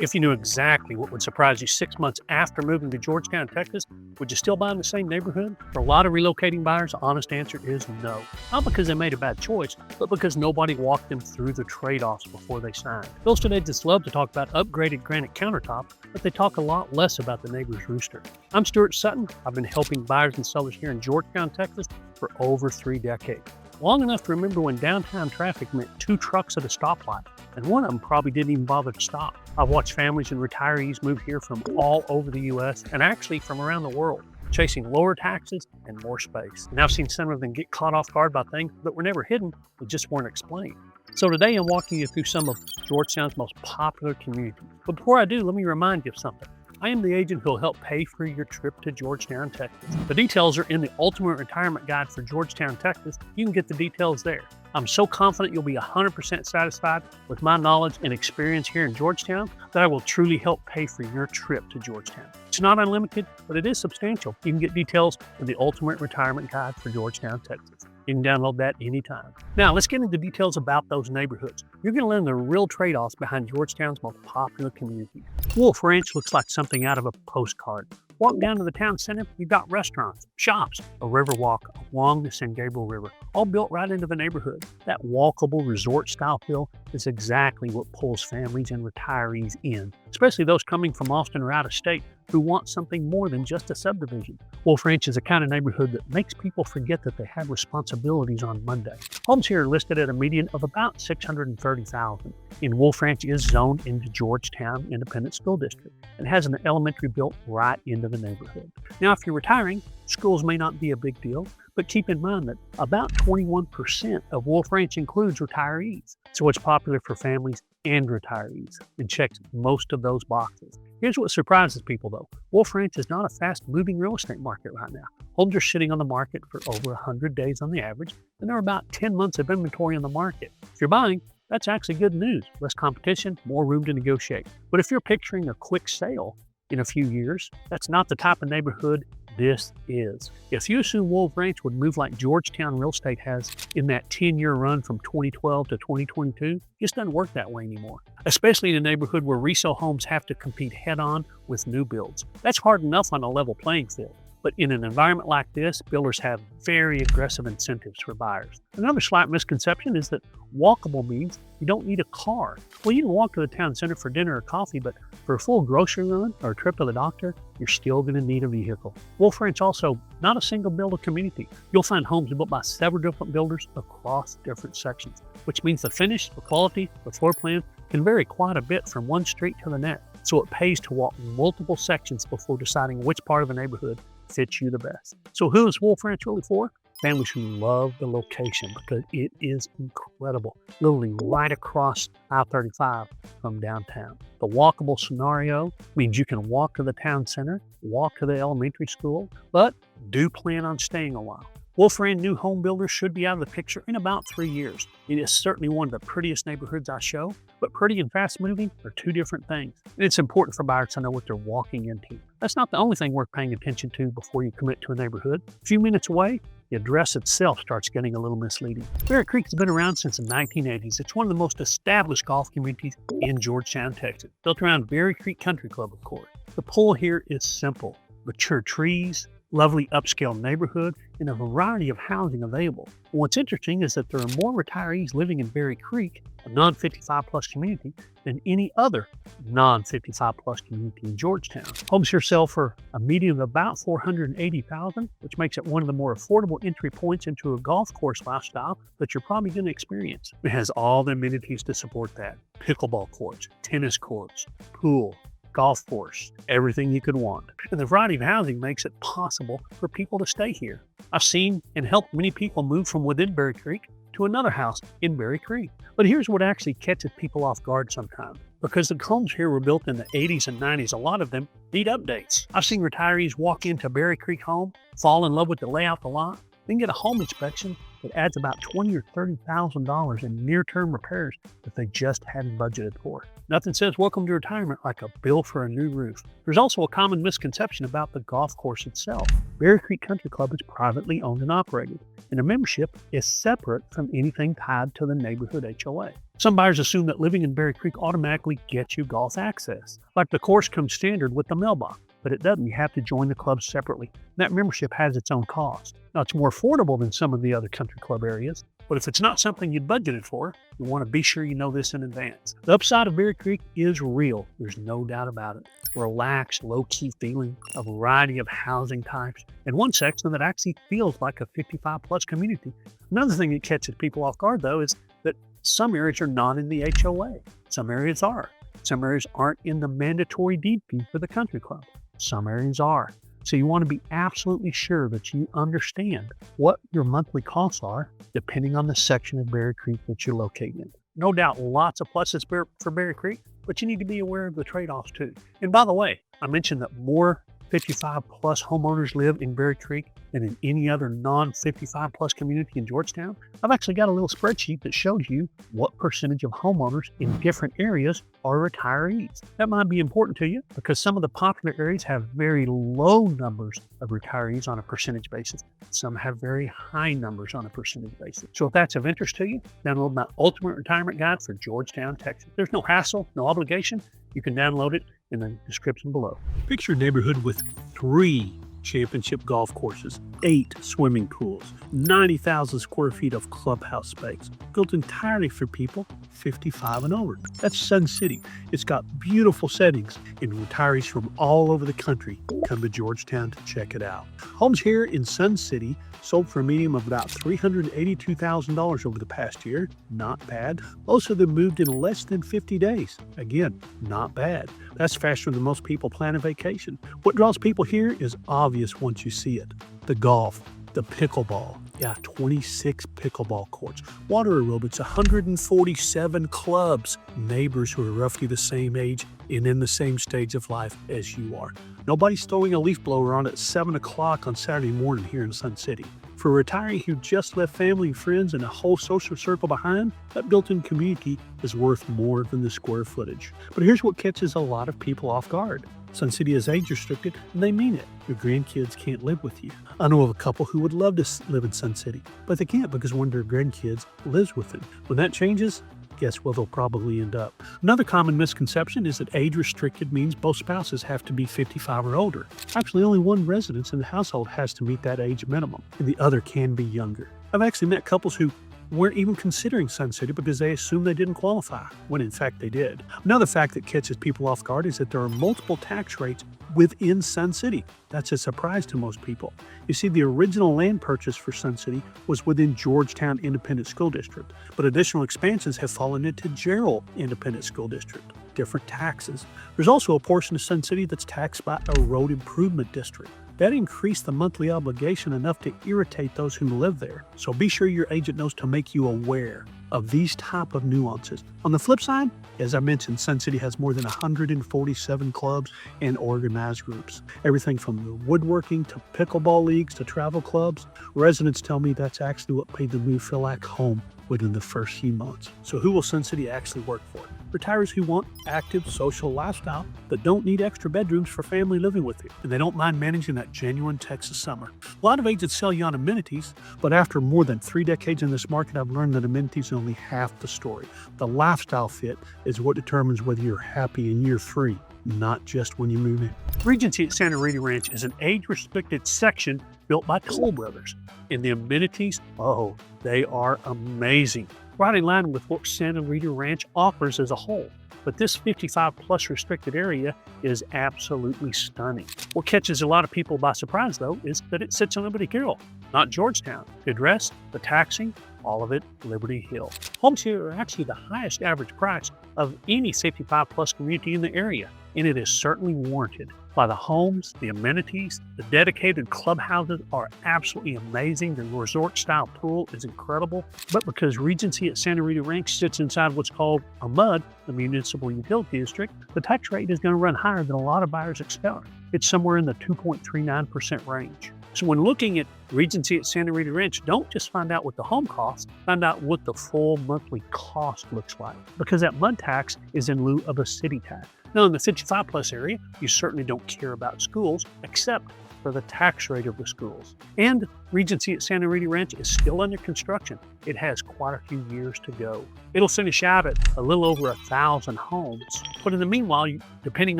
If you knew exactly what would surprise you 6 months after moving to Georgetown, Texas, would you still buy in the same neighborhood? For a lot of relocating buyers, the honest answer is no. Not because they made a bad choice, but because nobody walked them through the trade-offs before they signed. Real estate agents love to talk about upgraded granite countertop, but they talk a lot less about the neighbor's rooster. I'm Stuart Sutton. I've been helping buyers and sellers here in Georgetown, Texas for over 3 decades. Long enough to remember when downtown traffic meant 2 trucks at a stoplight, and one of them probably didn't even bother to stop. I've watched families and retirees move here from all over the U.S. and actually from around the world, chasing lower taxes and more space. And I've seen some of them get caught off guard by things that were never hidden, but just weren't explained. So today I'm walking you through some of Georgetown's most popular communities. But before I do, let me remind you of something. I am the agent who will help pay for your trip to Georgetown, Texas. The details are in the Ultimate Retirement Guide for Georgetown, Texas. You can get the details there. I'm so confident you'll be 100% satisfied with my knowledge and experience here in Georgetown that I will truly help pay for your trip to Georgetown. It's not unlimited, but it is substantial. You can get details in the Ultimate Retirement Guide for Georgetown, Texas. You can download that anytime. Now, let's get into details about those neighborhoods. You're going to learn the real trade-offs behind Georgetown's most popular community. Wolf Ranch looks like something out of a postcard. Walk down to the town center, you've got restaurants, shops, a river walk along the San Gabriel River, all built right into the neighborhood. That walkable resort-style feel is exactly what pulls families and retirees in, especially those coming from Austin or out of state who want something more than just a subdivision. Wolf Ranch is a kind of neighborhood that makes people forget that they have responsibilities on Monday. Homes here are listed at a median of about $630,000. And Wolf Ranch is zoned into Georgetown Independent School District and has an elementary built right into the neighborhood. Now, if you're retiring, schools may not be a big deal, but keep in mind that about 21% of Wolf Ranch includes retirees. So it's popular for families and retirees and checks most of those boxes. Here's what surprises people though. Wolf Ranch is not a fast-moving real estate market right now. Homes are sitting on the market for over 100 days on the average, and there are about 10 months of inventory on the market. If you're buying, that's actually good news. Less competition, more room to negotiate. But if you're picturing a quick sale in a few years, that's not the type of neighborhood this is. If you assume Wolf Ranch would move like Georgetown real estate has in that 10-year run from 2012 to 2022, it just doesn't work that way anymore, especially in a neighborhood where resale homes have to compete head-on with new builds. That's hard enough on a level playing field. But in an environment like this, builders have very aggressive incentives for buyers. Another slight misconception is that walkable means you don't need a car. Well, you can walk to the town center for dinner or coffee, but for a full grocery run or a trip to the doctor, you're still going to need a vehicle. Wolf Ranch also not a single builder community. You'll find homes built by several different builders across different sections, which means the finish, the quality, the floor plan can vary quite a bit from one street to the next. So it pays to walk multiple sections before deciding which part of the neighborhood fits you the best. So who is Wolf Ranch really for? Families who love the location because it is incredible. Literally right across I-35 from downtown. The walkable scenario means you can walk to the town center, walk to the elementary school, but do plan on staying a while. Wolf Ranch new home builders should be out of the picture in about 3 years. It is certainly one of the prettiest neighborhoods I show, but pretty and fast moving are 2 different things. And it's important for buyers to know what they're walking into. That's not the only thing worth paying attention to before you commit to a neighborhood. A few minutes away, the address itself starts getting a little misleading. Bear Creek has been around since the 1980s. It's one of the most established golf communities in Georgetown, Texas, built around Bear Creek Country Club, of course. The pull here is simple: mature trees, lovely upscale neighborhood, and a variety of housing available. What's interesting is that there are more retirees living in Berry Creek, a non-55 plus community, than any other non-55 plus community in Georgetown. Homes here sell for a median of about $480,000, which makes it one of the more affordable entry points into a golf course lifestyle that you're probably going to experience. It has all the amenities to support that: pickleball courts, tennis courts, pool, golf course, everything you could want. And the variety of housing makes it possible for people to stay here. I've seen and helped many people move from within Berry Creek to another house in Berry Creek. But here's what actually catches people off guard sometimes. Because the homes here were built in the 80s and 90s, a lot of them need updates. I've seen retirees walk into Berry Creek home, fall in love with the layout of the lot, then get a home inspection, it adds about $20,000 or $30,000 in near-term repairs that they just hadn't budgeted for. Nothing says welcome to retirement like a bill for a new roof. There's also a common misconception about the golf course itself. Berry Creek Country Club is privately owned and operated, and a membership is separate from anything tied to the neighborhood HOA. Some buyers assume that living in Berry Creek automatically gets you golf access, like the course comes standard with the mailbox. But it doesn't. You have to join the club separately. That membership has its own cost. Now, it's more affordable than some of the other country club areas, but if it's not something you'd budgeted for, you want to be sure you know this in advance. The upside of Berry Creek is real. There's no doubt about it. Relaxed, low-key feeling, a variety of housing types, and one section that actually feels like a 55-plus community. Another thing that catches people off guard, though, is that some areas are not in the HOA. Some areas are. Some areas aren't in the mandatory deed fee for the country club. Some areas are. So you want to be absolutely sure that you understand what your monthly costs are depending on the section of Berry Creek that you're located in. No doubt lots of pluses for Berry Creek, but you need to be aware of the trade-offs too. And by the way, I mentioned that more 55-plus homeowners live in Berry Creek than in any other non-55-plus community in Georgetown. I've actually got a little spreadsheet that shows you what percentage of homeowners in different areas are retirees. That might be important to you because some of the popular areas have very low numbers of retirees on a percentage basis. Some have very high numbers on a percentage basis. So if that's of interest to you, download my Ultimate Retirement Guide for Georgetown, Texas. There's no hassle, no obligation. You can download it in the description below. Picture a neighborhood with 3 championship golf courses, 8 swimming pools, 90,000 square feet of clubhouse space, built entirely for people 55 and over. That's Sun City. It's got beautiful settings, and retirees from all over the country come to Georgetown to check it out. Homes here in Sun City sold for a median of about $382,000 over the past year. Not bad. Most of them moved in less than 50 days. Again, not bad. That's faster than most people plan a vacation. What draws people here is obvious once you see it. The golf, the pickleball. Yeah, 26 pickleball courts. Water aerobics, 147 clubs. Neighbors who are roughly the same age and in the same stage of life as you are. Nobody's throwing a leaf blower on at 7 o'clock on Saturday morning here in Sun City. For a retiree who just left family and friends and a whole social circle behind, that built-in community is worth more than the square footage. But here's what catches a lot of people off guard. Sun City is age restricted, and they mean it. Your grandkids can't live with you. I know of a couple who would love to live in Sun City, but they can't because one of their grandkids lives with them. When that changes, guess where they'll probably end up. Another common misconception is that age restricted means both spouses have to be 55 or older. Actually, only one resident in the household has to meet that age minimum, and the other can be younger. I've actually met couples who weren't even considering Sun City because they assumed they didn't qualify, when in fact they did. Another fact that catches people off guard is that there are multiple tax rates within Sun City. That's a surprise to most people. You see, the original land purchase for Sun City was within Georgetown Independent School District, but additional expansions have fallen into Gerald Independent School District. Different taxes. There's also a portion of Sun City that's taxed by a road improvement district. That increased the monthly obligation enough to irritate those who live there. So be sure your agent knows to make you aware of these type of nuances. On the flip side, as I mentioned, Sun City has more than 147 clubs and organized groups. Everything from the woodworking to pickleball leagues to travel clubs. Residents tell me that's actually what made the move feel like home within the first few months. So who will Sun City actually work for? Retirees who want active social lifestyle but don't need extra bedrooms for family living with you, and they don't mind managing that genuine Texas summer. A lot of agents sell you on amenities, but after more than 3 decades in this market, I've learned that amenities are only half the story. The lifestyle fit is what determines whether you're happy in year 3, not just when you move in. Regency at Santa Rita Ranch is an age-restricted section built by Toll Brothers, and the amenities, oh, they are amazing. Right in line with what Santa Rita Ranch offers as a whole. But this 55-plus restricted area is absolutely stunning. What catches a lot of people by surprise, though, is that it sits on Liberty Hill, not Georgetown. The address, the taxing, all of it Liberty Hill. Homes here are actually the highest average price of any 55-plus community in the area, and it is certainly warranted. By the homes, the amenities, the dedicated clubhouses are absolutely amazing. The resort-style pool is incredible. But because Regency at Santa Rita Ranch sits inside what's called a MUD, the Municipal Utility District, the tax rate is going to run higher than a lot of buyers expect. It's somewhere in the 2.39% range. So when looking at Regency at Santa Rita Ranch, don't just find out what the home costs, find out what the full monthly cost looks like, because that MUD tax is in lieu of a city tax. Now in the 55 plus area, you certainly don't care about schools, except for the tax rate of the schools. And Regency at Santa Rita Ranch is still under construction. It has quite a few years to go. It'll finish out at a little over 1,000 homes. But in the meanwhile, depending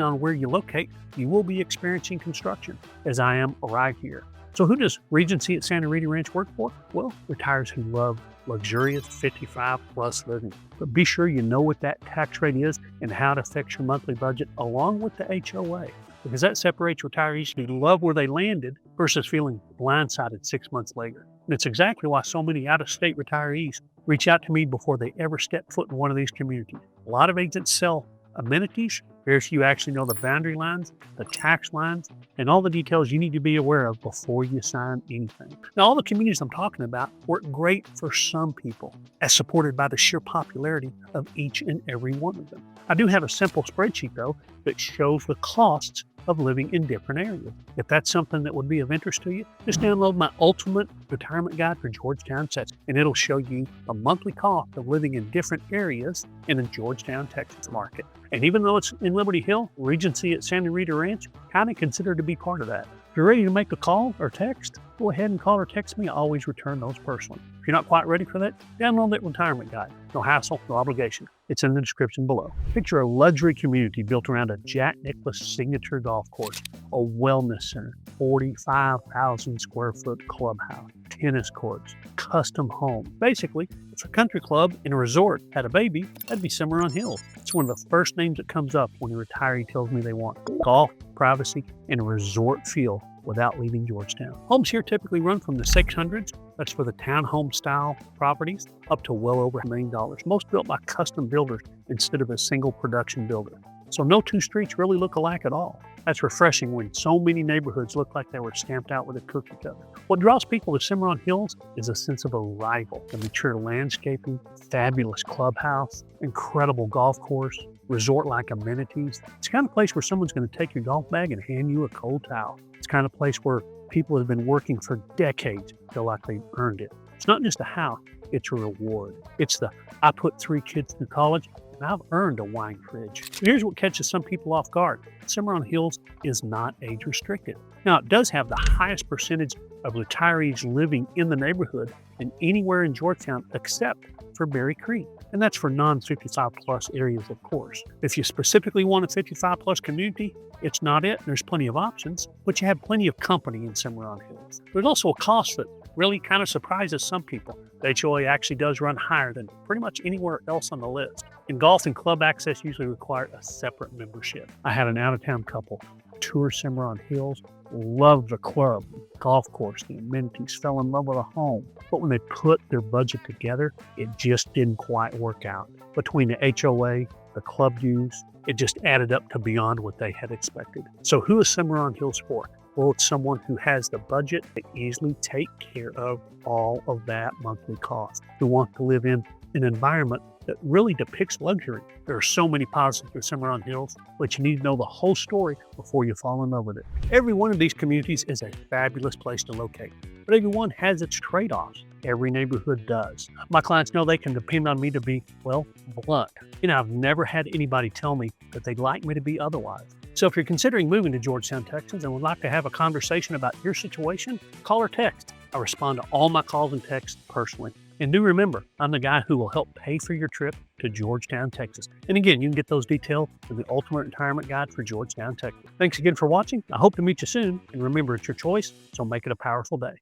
on where you locate, you will be experiencing construction, as I am right here. So who does Regency at Santa Rita Ranch work for? Well, retirees who love luxurious 55 plus living. But be sure you know what that tax rate is and how it affects your monthly budget, along with the HOA. Because that separates retirees who love where they landed versus feeling blindsided 6 months later. And it's exactly why so many out-of-state retirees reach out to me before they ever step foot in one of these communities. A lot of agents sell amenities. Very few actually know the boundary lines, the tax lines, and all the details you need to be aware of before you sign anything. Now, all the communities I'm talking about work great for some people, as supported by the sheer popularity of each and every one of them. I do have a simple spreadsheet, though, that shows the costs of living in different areas. If that's something that would be of interest to you, just download my Ultimate Retirement Guide for Georgetown, Texas, and it'll show you the monthly cost of living in different areas in the Georgetown, Texas market. And even though it's in Liberty Hill, Regency at Santa Rita Ranch kind of considered to be part of that. If you're ready to make a call or text, go ahead and call or text me. I always return those personally. If you're not quite ready for that, download that retirement guide. No hassle, no obligation. It's in the description below. Picture a luxury community built around a Jack Nicklaus signature golf course, a wellness center, 45,000 square foot clubhouse, tennis courts, custom home. Basically, if a country club and a resort had a baby, that'd be Cimarron Hills. It's one of the first names that comes up when a retiree tells me they want golf, privacy, and a resort feel without leaving Georgetown. Homes here typically run from the 600s, that's for the townhome style properties, up to well over $1 million. Most built by custom builders instead of a single production builder. So no two streets really look alike at all. That's refreshing when so many neighborhoods look like they were stamped out with a cookie cutter. What draws people to Cimarron Hills is a sense of arrival. The mature landscaping, fabulous clubhouse, incredible golf course, resort-like amenities. It's the kind of place where someone's going to take your golf bag and hand you a cold towel. It's the kind of place where people have been working for decades feel like they've earned it. It's not just a house, it's a reward. It's the, I put 3 kids through college, and I've earned a wine fridge. But here's what catches some people off guard. Cimarron Hills is not age restricted. Now, it does have the highest percentage of retirees living in the neighborhood than anywhere in Georgetown except for Berry Creek. And that's for non-55 plus areas, of course. If you specifically want a 55 plus community, it's not it. There's plenty of options, but you have plenty of company in Cimarron Hills. There's also a cost that really kind of surprises some people. The HOA actually does run higher than pretty much anywhere else on the list. And golf and club access usually require a separate membership. I had an out-of-town couple tour Cimarron Hills, loved the club, golf course, the amenities, fell in love with a home. But when they put their budget together, it just didn't quite work out. Between the HOA, the club dues, it just added up to beyond what they had expected. So who is Cimarron Hills for? Well, it's someone who has the budget to easily take care of all of that monthly cost, who want to live in an environment that really depicts luxury. There are so many positives with Cimarron Hills, but you need to know the whole story before you fall in love with it. Every one of these communities is a fabulous place to locate, but every one has its trade-offs. Every neighborhood does. My clients know they can depend on me to be, well, blunt. I've never had anybody tell me that they'd like me to be otherwise. So if you're considering moving to Georgetown, Texas, and would like to have a conversation about your situation, call or text. I respond to all my calls and texts personally. And do remember, I'm the guy who will help pay for your trip to Georgetown, Texas. And again, you can get those details in the Ultimate Retirement Guide for Georgetown, Texas. Thanks again for watching. I hope to meet you soon. And remember, it's your choice, so make it a powerful day.